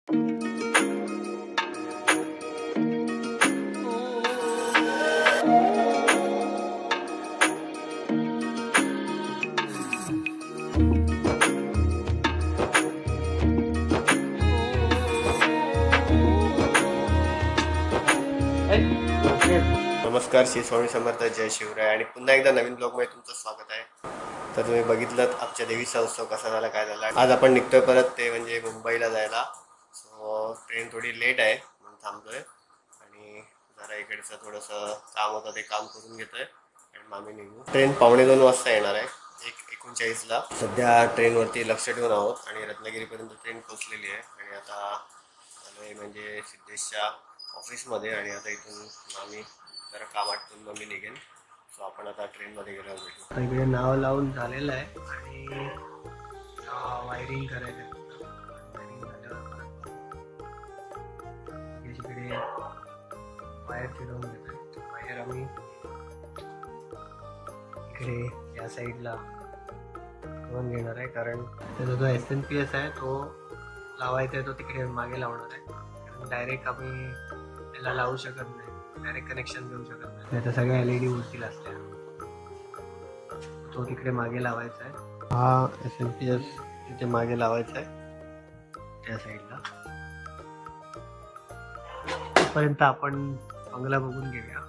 नमस्कार, श्री स्वामी समर्थ, जय शिवराय आणि पुन्हा एकदा नवीन ब्लॉगमध्ये तुमचं स्वागत आहे. तर तुम्ही बघितलं आमच्या देवीचा उत्सव कसा झाला, काय झाला. आज आपण निघतोय परत ते म्हणजे मुंबईला जायला. सो ट्रेन थोडी लेट आहे म्हणून थांबतोय आणि जरा इकडचं थोडंसं काम होतं ते काम करून घेतोय आणि मामी निघू. ट्रेन 2:45 वाजता येणार आहे, 1:39ला. सध्या ट्रेनवरती लक्ष ठेवून आहोत आणि रत्नागिरीपर्यंत ट्रेन पोहोचलेली आहे आणि आता आलोय म्हणजे सिद्धेशच्या ऑफिसमध्ये आणि आता इथून मामी जरा काम आटपून मग मी निघेन. सो आपण आता ट्रेनमध्ये गेलो भेटू. इकडे नाव लावून झालेलं आहे आणि वायरिंग करायचं. वायरिंग झाल्यावर इकडे वायर फिरवून घेतोय. वायर आम्ही इकडे या साईडला फिरवून घेणार आहे कारण त्याचा जो SNPS आहे तो लावायचा आहे, तो तिकडे मागे लावणार आहे. कारण डायरेक्ट आम्ही त्याला लावू शकत नाही, डायरेक्ट कनेक्शन देऊ शकत नाही, तर सगळ्या LED उडतील असल्या. तो तिकडे मागे लावायचा आहे. हा SNPS तिथे मागे लावायचा आहे त्या साईडला. तोपर्यंत आपण बंगला बघून घेऊया.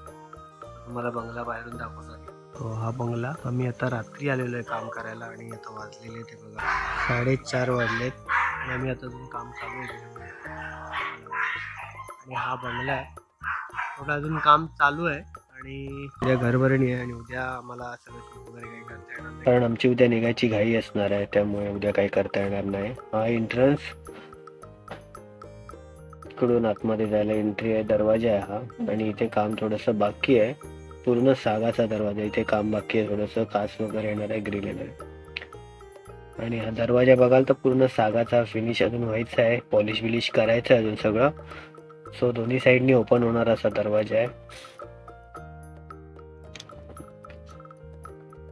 तुम्हाला बंगला बाहेरून दाखवतो. तो हा बंगला. आम्ही आता रात्री आलेलो आहे काम करायला आणि आता वाजलेले ते बघा 4:30 वाजलेत आणि आम्ही आता अजून काम चालू आहे. आणि हा बंगला आहे, थोडं अजून काम चालू आहे आणि उद्या घरभरणी आहे आणि उद्या आम्हाला सगळं शूट वगैरे काही करता येणार नाही कारण आमची उद्या निघायची घाई असणार आहे, त्यामुळे उद्या काही करता येणार नाही. हा एंट्रन्स, इकडून आतमध्ये जायला एंट्री आहे, दरवाजा आहे हा. आणि इथे काम थोडंसं बाकी आहे, पूर्ण सागाचा दरवाजा, इथे काम बाकी आहे, थोडंसं काच वगैरे येणार आहे, ग्रिल येणार आहे. आणि हा दरवाजा बघाल तर पूर्ण सागाचा, फिनिश अजून व्हायचा आहे, पॉलिश बिलिश करायचं आहे अजून सगळं. सो दोन्ही साईडनी ओपन होणार असा दरवाजा आहे.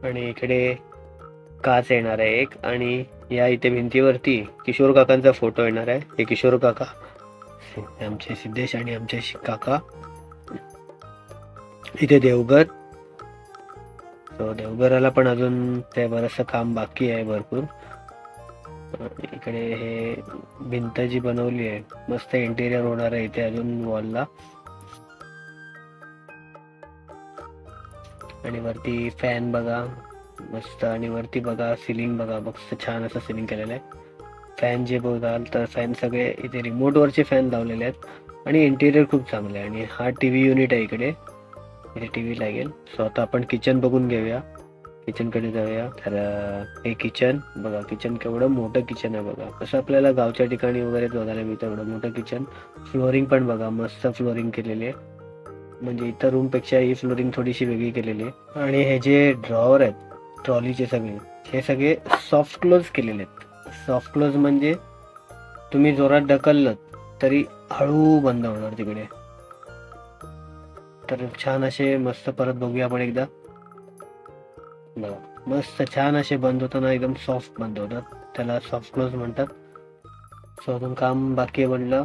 आणि इकडे काच येणार आहे एक. आणि या इथे भिंतीवरती किशोर काकांचा फोटो येणार आहे. हे किशोर काका आमचे सिद्धेश आणि आमचे काका. इथे देवघर. सो देवघराला पण अजून ते बरंचसं काम बाकी आहे भरपूर. इकडे हे भिंत जी बनवली आहे, मस्त इंटेरियर होणार आहे इथे अजून वॉलला. आणि वरती फॅन बघा मस्त, आणि वरती बघा सिलिंग बघा, मस्त छान असं सिलिंग केलेलं आहे. फॅन जे बघाल तर फॅन सगळे इथे रिमोटवरचे फॅन लावलेले आहेत आणि इंटेरियर खूप चांगलं आहे. आणि हा TV युनिट आहे इकडे, इथे TV लागेल. सो आता आपण किचन बघून घेऊया, किचनकडे जाऊया. तर हे किचन बघा, किचन केवढं मोठं किचन आहे बघा, कसं आपल्याला गावच्या ठिकाणी वगैरे बघायला मिळतं एवढं मोठं किचन. फ्लोरिंग पण बघा, मस्त फ्लोरिंग केलेली आहे, म्हणजे इतर रूमपेक्षा ही फ्लोरिंग थोडीशी वेगळी केलेली आहे. आणि हे जे ड्रॉवर आहेत ट्रॉलीचे सगळे, हे सगळे सॉफ्ट क्लोज केलेले आहेत. सॉफ्ट क्लोज म्हणजे तुम्ही जोरात ढकललं तरी हळू बंद होणार तिकडे. तर छान असे मस्त, परत बघूया आपण एकदा बघा, मस्त छान असे बंद होताना एकदम सॉफ्ट बंद होतात, त्याला सॉफ्ट क्लोज म्हणतात. सो अजून काम बाकी आहे बनलं.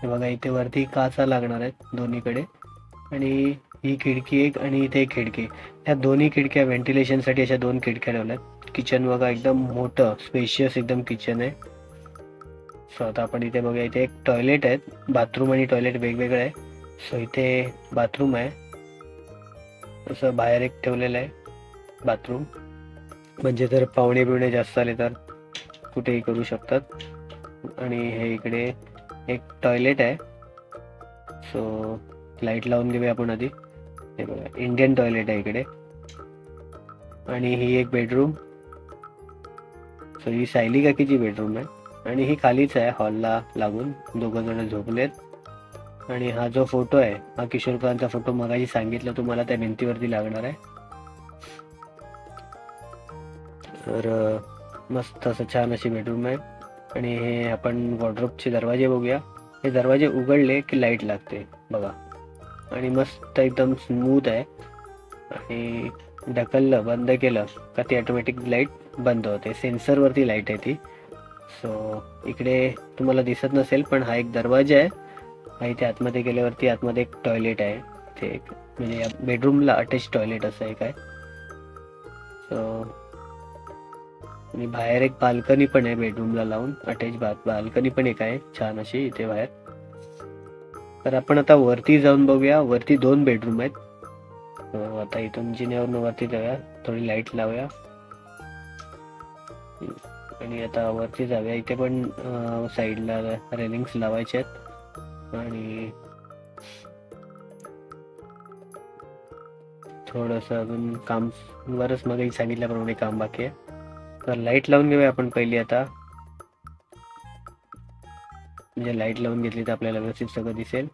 हे बघा इथे वरती काचा लागणार आहेत दोन्हीकडे, आणि ही खिडकी एक आणि इथे एक खिडकी. ह्या दोन्ही खिडक्या व्हेंटिलेशनसाठी अशा 2 खिडक्या लावल्यात. किचन बघा एकदम मोठं स्पेशियस एकदम किचन आहे. सो आता आपण इथे बघूया, इथे एक टॉयलेट आहे, बाथरूम आणि टॉयलेट वेगवेगळं आहे. सो इथे बाथरूम आहे, असं बाहेर एक ठेवलेलं आहे बाथरूम, म्हणजे जर पाहुणे बिवणे जास्त आले तर कुठेही करू शकतात. आणि हे इकडे एक टॉयलेट आहे. सो लाईट लावून घेऊया आपण आधी. हे बघा इंडियन टॉयलेट आहे इकडे. आणि ही एक बेडरूम. सो ही सायली काकीची बेडरूम आहे आणि ही खालीच आहे हॉलला लागून, दोघं जण झोपलेत. आणि हा जो फोटो आहे हा किशोर काकांचा फोटो, मगाशी सांगितलं तुम्हाला, त्या भिंतीवरती लागणार आहे. तर मस्त असं छान अशी बेडरूम आहे. आणि हे आपण वॉर्डरोबचे दरवाजे बघूया. हे दरवाजे उघडले की लाईट लागते बघा, आणि मस्त एकदम स्मूथ आहे. आणि ढकललं बंद केलं का ती ऑटोमॅटिक लाईट बंद होते, सेन्सरवरती लाईट आहे ती. सो इकडे तुम्हाला दिसत नसेल पण हा एक दरवाजा आहे. हा इथे आतमध्ये गेल्यावरती आतमध्ये एक टॉयलेट आहे. इथे एक म्हणजे या बेडरूमला अटॅच टॉयलेट असं एक आहे. सो आणि बाहेर एक बाल्कनी पण आहे बेडरूमला लावून अटॅच बाल्कनी पण एक आहे छान अशी इथे बाहेर. तर आपण आता वरती जाऊन बघूया. वरती 2 बेडरूम आहेत. आता इथून जिन्यावरून वरती जाऊया. थोडी लाईट लावूया आणि आता वरती जाऊया. इथे पण साईडला रेलिंग्स लावायचे आहेत आणि थोडंसं अजून काम बरंच मग सांगितल्याप्रमाणे काम बाकी आहे. तर लाईट लावून घेऊया आपण पहिली आता. म्हणजे लाईट लावून घेतली तर आपल्याला व्यवस्थित सगळं दिसेल.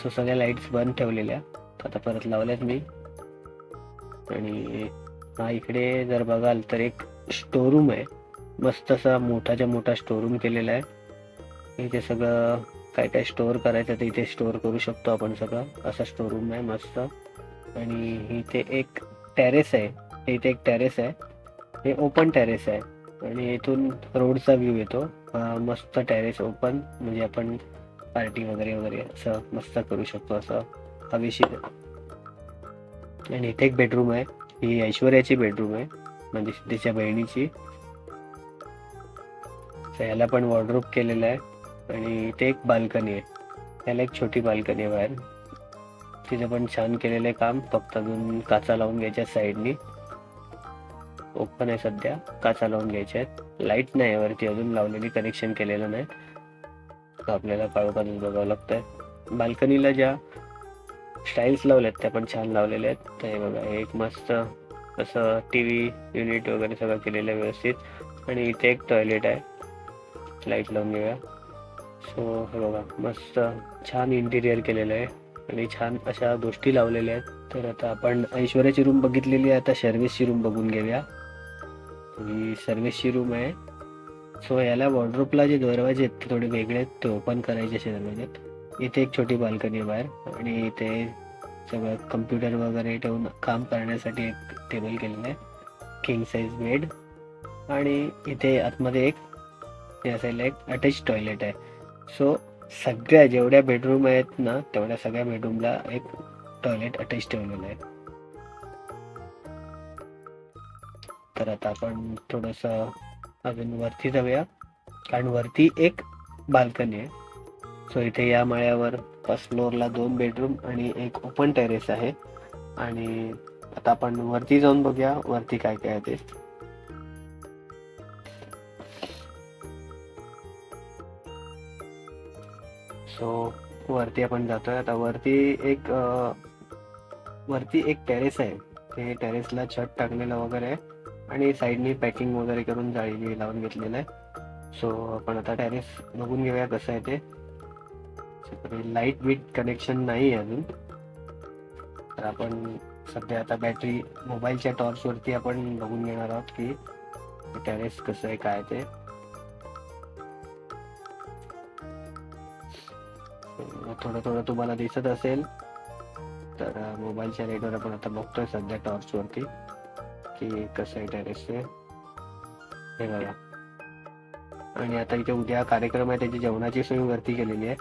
सो सगळ्या लाईट्स बंद ठेवलेल्या आता परत लावल्यात मी. आणि हा इकडे जर बघाल तर एक स्टोरूम आहे. मस्त असा मोठाच्या मोठा स्टोरूम केलेला आहे. इथे सगळं काय काय स्टोअर करायचं ते इथे स्टोअर करू शकतो आपण सगळं. असा स्टोरूम आहे मस्त. आणि इथे एक टेरेस आहे. इथे एक टेरेस आहे. हे ओपन टेरेस आहे आणि इथून रोडचा व्ह्यू येतो. मस्त टेरेस ओपन म्हणजे आपण पार्टी वगैरे वगैरे असं मस्त करू शकतो असं हवेशीर. आणि इथे एक बेडरूम आहे. ही ऐश्वर्याची बेडरूम आहे म्हणजे तिच्या बहिणीची. याला पण वॉर्डरोब केलेला आहे. आणि इथे एक बाल्कनी आहे. याला एक छोटी बाल्कनी आहे बाहेर. तिथे पण छान केलेलं आहे काम. फक्त अजून काचा लावून घ्यायच्या साईडनी. ओपन आहे सध्या. काचा लावून घ्यायच्या आहेत. लाईट नाही वरती अजून लावलेली. कनेक्शन केलेलं नाही. आपल्याला काळोखातच बघावं लागतंय. बाल्कनीला ज्या स्टाईल्स लावल्यात त्या पण छान लावलेल्या आहेत. तर हे बघा एक मस्त असं टीव्ही युनिट वगैरे सगळं केलेलं आहे व्यवस्थित. आणि इथे एक टॉयलेट आहे. लाईट लावून घेऊया. सो हे बघा मस्त छान इंटिरियर केलेलं आहे आणि छान अशा गोष्टी लावलेल्या आहेत. तर आता आपण ऐश्वर्याची रूम बघितलेली आहे. आता सर्व्हिसची रूम बघून घेऊया. ही सर्व्हिसची रूम आहे. सो याला वॉर्डरोबला जे दरवाजे आहेत ते थोडे वेगळे आहेत. ते ओपन करायचे असे दरवाजे आहेत. इथे एक छोटी बाल्कनी आहे बाहेर आणि इथे सगळं कम्प्युटर वगैरे ठेवून काम करण्यासाठी एक टेबल केलेलं आहे. King size bed. आणि इथे आतमध्ये एक या साईडला एक अटॅच टॉयलेट आहे. सो सगळ्या जेवढ्या बेडरूम आहेत ना तेवढ्या सगळ्या बेडरूमला एक टॉयलेट अटॅच ठेवलेलं आहे. तर आता आपण थोडंसं अजून वरती जाऊया कारण वरती एक बाल्कनी आहे. सो इथे या माळ्यावर फर्स्ट फ्लोअरला 2 बेडरूम आणि एक ओपन टेरेस आहे. आणि आता आपण वरती जाऊन बघूया वरती काय काय आहे ते. सो वरती आपण जातोय आता. वरती एक टेरेस आहे. ते टेरेसला छत टाकलेलं वगैरे आहे आणि साईडनी पॅकिंग वगैरे करून जाळी लावून घेतलेलं आहे. सो आपण आता टेरेस बघून घेऊया कसं आहे ते. लाईट बीट कनेक्शन नाही आहे अजून. तर आपण सध्या आता बॅटरी मोबाईलच्या टॉर्चवरती आपण बघून घेणार आहोत की टेरेस कसं आहे काय ते. थोडं थोडं तुम्हाला दिसत असेल तर मोबाईलच्या लाईटवर आपण आता बघतोय सध्या टॉर्चवरती की कसं आहे टेरेस ते. हे बघा. आणि आता इथे उद्या कार्यक्रम आहे त्याची जेवणाची सोय वरती केलेली आहे.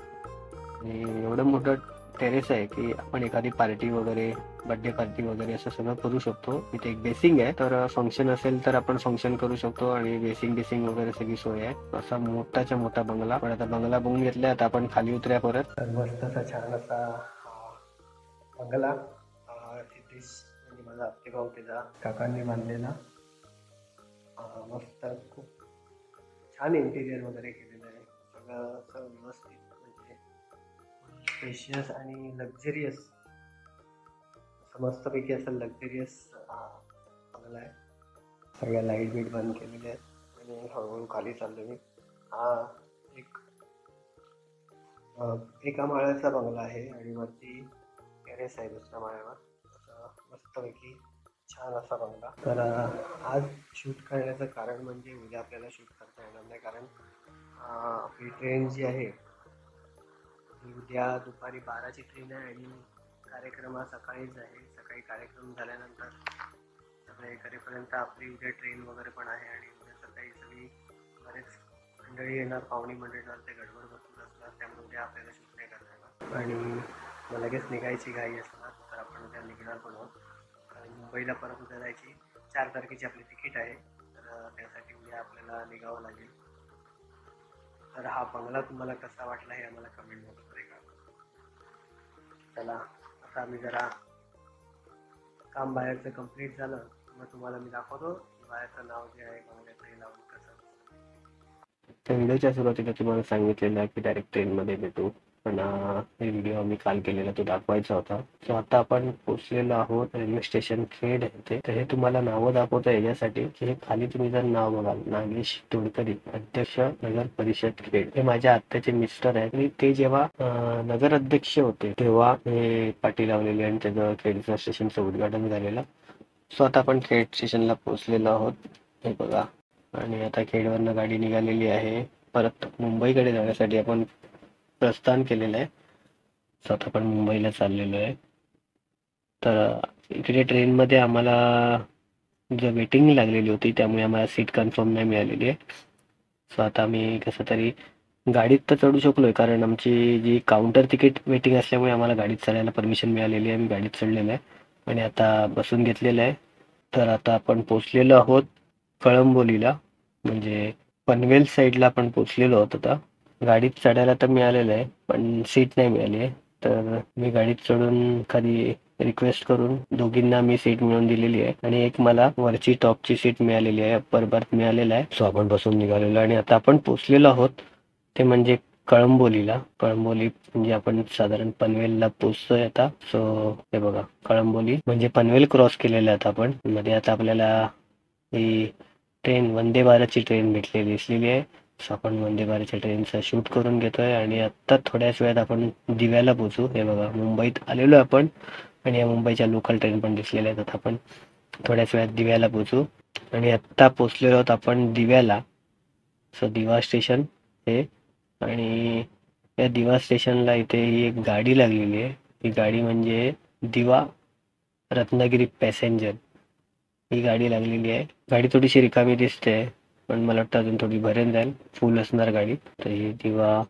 आणि एवढं मोठं टेरेस आहे की आपण एखादी पार्टी वगैरे बर्थडे पार्टी वगैरे असं सगळं करू शकतो. इथे एक बेसिंग आहे तर फंक्शन असेल तर आपण फंक्शन करू शकतो आणि बेसिंग वगैरे सगळी सोय आहे. असा मोठाच्या मोठा बंगला. पण आता बंगला बघून घेतला. आता आपण खाली उतरूया परत. तर मस्त असा छान असा बंगला सिद्धेश म्हणजे माझा आत्ते भाऊ त्याचा काकांनी बांधलेला. मस्त खूप छान इंटिरियर वगैरे केलेलं आहे. सगळं असं व्यवस्थित म्हणजे स्पेशियस आणि लक्झरियस मस्तपैकी असं लक्झरियस बंगला आहे. सगळ्या लाईट बीट बंद केलेल्या आहेत आणि हळूहळू खाली चाललो मी. हा एका माळ्याचा बंगला आहे आणि वरती टेरेस आहे दुसऱ्या माळ्यावर. मस्तपैकी छान असा बंगला. तर आज शूट करण्याचं कारण म्हणजे उद्या आपल्याला शूट करता येणार नाही कारण आपली ट्रेन जी आहे ती उद्या दुपारी 12ची ट्रेन आहे आणि कार्यक्रम हा सकाळीच आहे. सकाळी कार्यक्रम झाल्यानंतर सगळे करेपर्यंत आपली उद्या ट्रेन वगैरे पण आहे आणि उद्या सकाळी सगळी बरेच मंडळी येणार, पाहुणी मंडळी येणार, ते गडबड बसून असणार, त्यामुळे उद्या आपल्याला शूट नाही करता येणार आणि मला लगेच निघायची घाई असणार. तर आपण उद्या निघणार पण आहोत, कारण मुंबईला परत उद्या जायची 4 तारखेची आपली तिकीट आहे. तर त्यासाठी उद्या आपल्याला निघावं लागेल. तर हा बंगला तुम्हाला कसा वाटला हे आम्हाला कमेंट बॉक्समध्ये कळवा. चला आता आम्ही जरा काम बाहेरचं कंप्लीट झालं मग तुम्हाला मी दाखवतो बाहेरचं नाव जे आहे बंगल्याचं हे लावून कसं. व्हिडिओच्या सुरुवातीला तुम्हाला सांगितलेलं की डायरेक्ट ट्रेनमध्ये भेटू, पण हे व्हिडिओ आम्ही काल केलेला तो दाखवायचा होता. सो आता आपण पोहोचलेलो आहोत रेल्वे स्टेशन खेड येथे. तर हे तुम्हाला नावं दाखवतं याच्यासाठी की हे खाली तुम्ही जर नाव बघाल, नागेश तोडकरी, अध्यक्ष नगर परिषद खेड, हे माझ्या आत्याचे मिस्टर आहेत आणि ते जेव्हा नगर अध्यक्ष होते तेव्हा हे पाठी लावलेली आणि त्याचं खेडचं स्टेशनचं उद्घाटन झालेलं. सो आता आपण खेड स्टेशनला पोहोचलेलो आहोत, हे बघा. आणि आता खेडवरनं गाडी निघालेली आहे, परत मुंबईकडे जाण्यासाठी आपण प्रस्थान केलेलं आहे. सो आता आपण मुंबईला चाललेलो आहे. तर इकडे ट्रेनमध्ये आम्हाला जो वेटिंग लागलेली होती त्यामुळे आम्हाला सीट कन्फर्म नाही मिळालेली आहे. सो आता आम्ही कसं तरी गाडीत तर चढू शकलोय, कारण आमची जी काउंटर तिकीट वेटिंग असल्यामुळे आम्हाला गाडीत चढायला परमिशन मिळालेली आहे. आम्ही गाडीत चढलेलो आहे आणि आता बसून घेतलेलं आहे. तर आता आपण पोचलेलो आहोत कळंबोलीला, म्हणजे पनवेल साईडला आपण पोचलेलो आहोत. आता गाडीत चढायला तर मिळालेलं आहे पण सीट नाही मिळाली आहे. तर मी गाडीत चढून खाली रिक्वेस्ट करून दोघींना मी सीट मिळवून दिलेली आहे आणि एक मला वरची टॉपची सीट मिळालेली आहे, अप्पर बर्थ मिळालेला आहे. सो आपण बसून निघालेलो आणि आता आपण पोचलेलो आहोत ते म्हणजे कळंबोलीला. कळंबोली म्हणजे आपण साधारण पनवेलला पोचतोय आता. सो हे बघा कळंबोली म्हणजे पनवेल क्रॉस केलेलं आहे आपण. मध्ये आता आपल्याला ही ट्रेन वंदे भारतची ट्रेन भेटलेली दिसलेली आहे. सो आपण वंदे भारतच्या ट्रेनचा शूट करून घेतोय आणि आत्ता थोड्याच वेळात आपण दिव्याला पोचू. हे बघा मुंबईत आलेलो आहे आपण आणि या मुंबईच्या लोकल ट्रेन पण दिसलेल्या आहेत. आता आपण थोड्याच वेळात दिव्याला पोचू आणि आत्ता पोचलेलो आहोत आपण दिव्याला. सो दिवा स्टेशन हे, आणि या दिवा स्टेशनला इथे ही एक गाडी लागलेली आहे. ही गाडी म्हणजे दिवा रत्नागिरी पॅसेंजर ही गाडी लागलेली आहे. गाडी थोडीशी रिकामी दिसते पण मला वाटतं अजून थोडी भरेल जाईल, फुल असणार गाडी. तर ही दिवा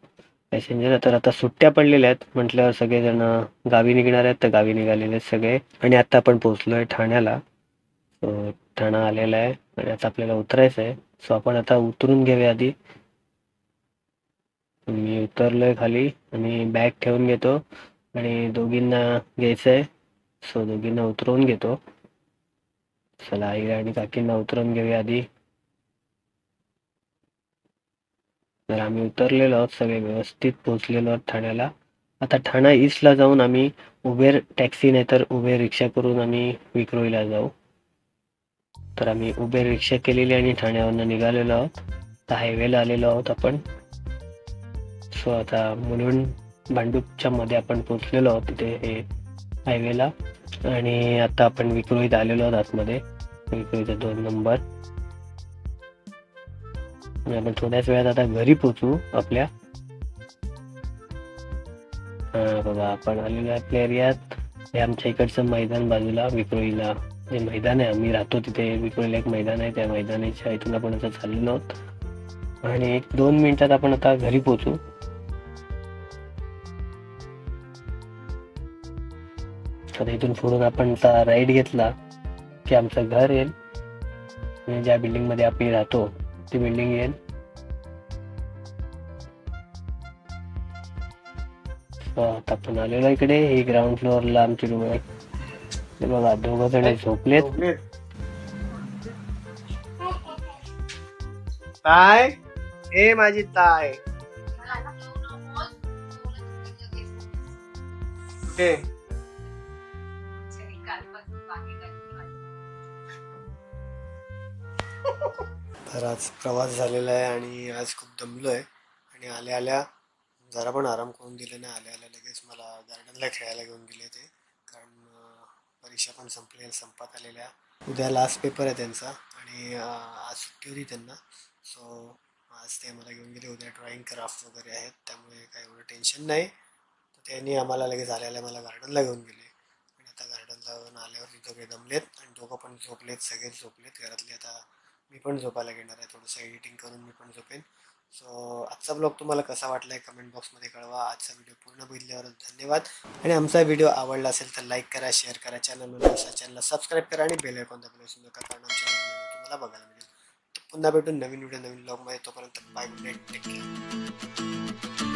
पॅसेंजर. तर आता सुट्ट्या पडलेल्या आहेत म्हटल्यावर सगळेजण गावी निघणार आहेत, तर गावी निघालेले आहेत सगळे. आणि आता आपण पोहोचलोय ठाण्याला. सो ठाणा आलेला आहे आणि आता आपल्याला उतरायचं आहे. सो आपण आता उतरून घेऊया आधी. मी उतरलोय खाली आणि बॅग ठेवून घेतो आणि दोघींना घ्यायचं आहे. सो दोघींना उतरवून घेतो. चला आई आणि काकींना उतरवून घेऊया आधी. तर आम्ही उतरलेलो आहोत, सगळे व्यवस्थित पोहोचलेलो आहोत ठाण्याला. आता ठाणा ईस्टला जाऊन आम्ही उबेर टॅक्सी नाही तर उबेर रिक्षा करून आम्ही विक्रोळीला जाऊ. तर आम्ही उबेर रिक्षा केलेली आणि ठाण्यावरनं निघालेलो आहोत. तर हायवेला आलेलो आहोत आपण. सो आता मुलुंड भांडूपच्या मध्ये आपण पोहोचलेलो आहोत तिथे हे हायवेला. आणि आता आपण विक्रोळीत आलेलो आहोत आतमध्ये, विक्रोळीचा 2 नंबर. आपण थोड्याच वेळात आता घरी पोहोचू आपल्या. बघा आपण आलेलो आहे आपल्या एरियात. हे आमच्या इकडचं मैदान बाजूला विक्रोळीला जे मैदान आहे, आम्ही राहतो तिथे विक्रोळीला एक मैदान आहे, त्या मैदानाच्या इथून आपण आता चाललेलो आहोत आणि 1-2 मिनिटात आपण आता घरी पोहोचू. तर इथून पुढून आपण राईड घेतला की आमचं घर येईल आणि ज्या बिल्डिंग मध्ये आपण राहतो ती बिल्डिंग येईल. आता आपण आलेलो इकडे, ही ग्राउंड फ्लोअरला आमची रूम आहे. हे बघा 2 जण झोपलेत. ताय ए माझी ताय कुठे? तर आज प्रवास झालेला आहे आणि आज खूप दमलो आहे आणि आल्या आल्या जरा पण आराम करून दिले नाही. आल्या आल्या लगेच मला गार्डनला खेळायला घेऊन गेले ते, कारण परीक्षा पण संपत आलेल्या. उद्या लास्ट पेपर आहे त्यांचा आणि आज सुट्टी होती त्यांना. सो आज ते आम्हाला घेऊन गेले. उद्या ड्रॉइंग क्राफ्ट वगैरे आहेत त्यामुळे काही एवढं टेन्शन नाही. तर त्यांनी आम्हाला लगेच आल्याला मला गार्डनला घेऊन गेले आणि आता गार्डनला आल्यावर दोघे दमलेत आणि दोघं पण झोपलेत, सगळेच झोपलेत घरातले. आता मी पण झोपायला घेणार आहे, थोडंसं एडिटिंग करून मी पण झोपेन. सो आजचा ब्लॉग तुम्हाला कसा वाटला आहे कमेंट बॉक्समध्ये कळवा. आजचा व्हिडिओ पूर्ण बघितल्यावर धन्यवाद. आणि आमचा व्हिडिओ आवडला असेल तर लाईक करा, शेअर करा, चॅनलला सबस्क्राईब करा आणि बेल आयकॉन दाबायला विसरू नका, कारण आमच्या नवीन व्हिडिओ तुम्हाला बघायला मिळेल. तर पुन्हा भेटून नवीन व्हिडिओ नवीन ब्लॉगमध्ये. तोपर्यंत bye, good night, take care.